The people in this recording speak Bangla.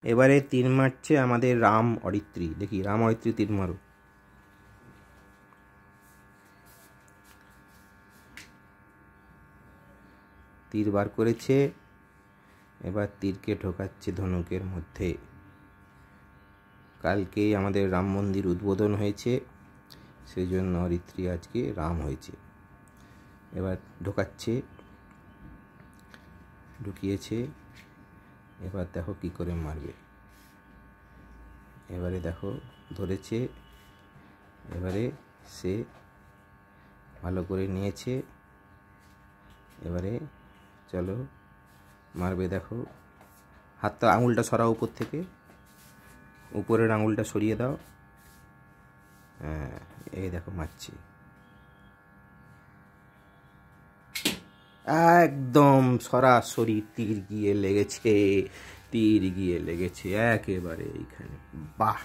এবারে তীর মারছে আমাদের রাম অরিত্রী। দেখি রাম অরিত্রী তীর মারো। তীর বার করেছে, এবার তীরকে ঢোকাচ্ছে ধনুকের মধ্যে। কালকেই আমাদের রাম মন্দির উদ্বোধন হয়েছে, সেই জন্য অরিত্রী আজকে রাম হয়েছে। এবার ঢোকাচ্ছে, ঢুকিয়েছে, এবার দেখো কি করে মারবে। এবারে দেখো ধরেছে, এবারে সে ভালো করে নিয়েছে। এবারে চলো মারবে। দেখো হাতটা, আঙুলটা সরাও উপর থেকে, উপরের আঙুলটা সরিয়ে দাও। হ্যাঁ, এই দেখো মারছে, একদম সরাসরি তীর গিয়ে লেগেছে, তীর গিয়ে লেগেছে একেবারে এইখানে। বাহ!